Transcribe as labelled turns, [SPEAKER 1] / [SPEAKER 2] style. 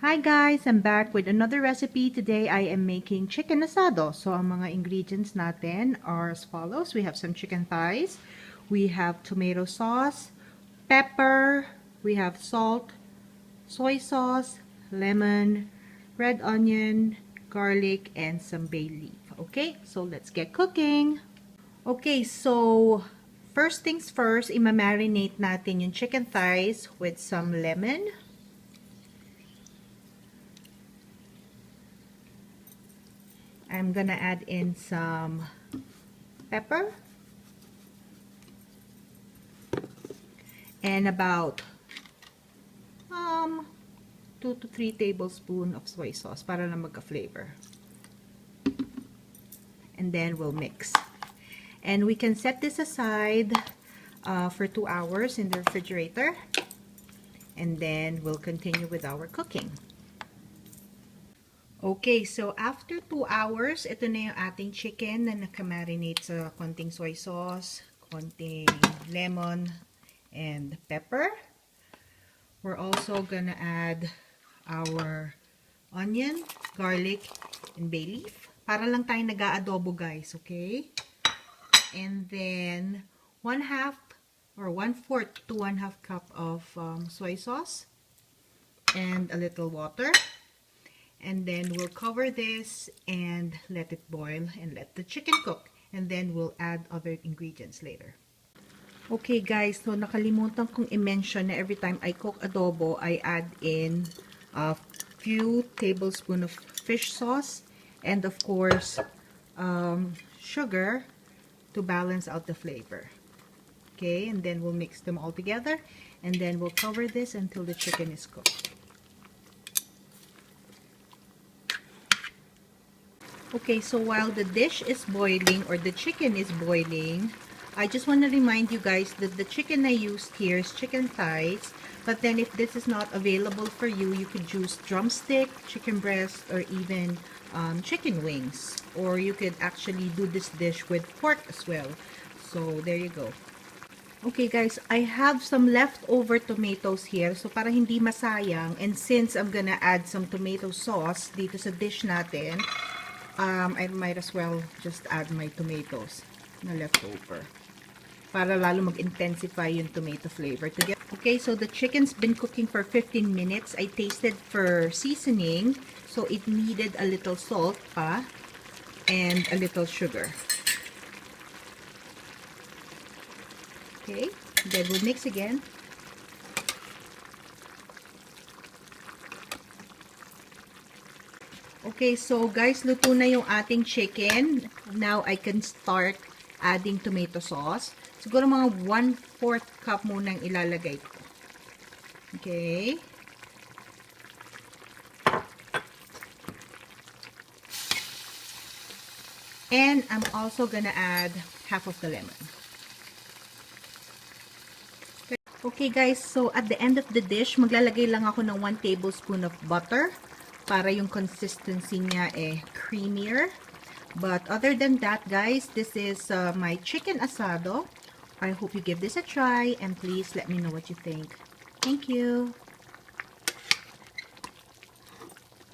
[SPEAKER 1] Hi guys! I'm back with another recipe. Today I am making chicken asado. So ang mga ingredients natin are as follows. We have some chicken thighs. We have tomato sauce, pepper, we have salt, soy sauce, lemon, red onion, garlic, and some bay leaf. Okay, so let's get cooking. Okay, so first things first, ima-marinate natin yung chicken thighs with some lemon. I'm gonna add in some pepper and about 2 to 3 tablespoons of soy sauce para lang magka-flavor. And then we'll mix. And we can set this aside for 2 hours in the refrigerator. And then we'll continue with our cooking. Okay, so after 2 hours, ito na yung ating chicken na nakamarinate sa konting soy sauce, konting lemon, and pepper. We're also gonna add our onion, garlic, and bay leaf. Para lang tayo nag-aadobo, guys, okay? And then 1/2 or 1/4 to 1/2 cup of soy sauce and a little water. And then we'll cover this and let it boil and let the chicken cook. And then we'll add other ingredients later. Okay guys, so nakalimutan kong i-mention na every time I cook adobo, I add in a few tablespoons of fish sauce and of course sugar to balance out the flavor. Okay, and then we'll mix them all together and then we'll cover this until the chicken is cooked. Okay, so while the dish is boiling or the chicken is boiling, I just want to remind you guys that the chicken I used here is chicken thighs. But then if this is not available for you, you could use drumstick, chicken breast, or even chicken wings. Or you could actually do this dish with pork as well. So there you go. Okay guys, I have some leftover tomatoes here. So para hindi masayang, and since I'm gonna add some tomato sauce dito sa dish natin, I might as well just add my tomatoes na leftover para lalo mag-intensify yung tomato flavor together. Okay, so the chicken's been cooking for 15 minutes. I tasted for seasoning, so it needed a little salt pa and a little sugar. Okay, then we'll mix again. Okay, so guys, luto na yung ating chicken. Now, I can start adding tomato sauce. Siguro mga 1/4 cup munang ilalagay ko. Okay. And I'm also gonna add half of the lemon. Okay guys, so at the end of the dish, maglalagay lang ako ng 1 tablespoon of butter para yung consistency niya creamier. But other than that, guys, this is my chicken asado. I hope you give this a try and please let me know what you think. Thank you.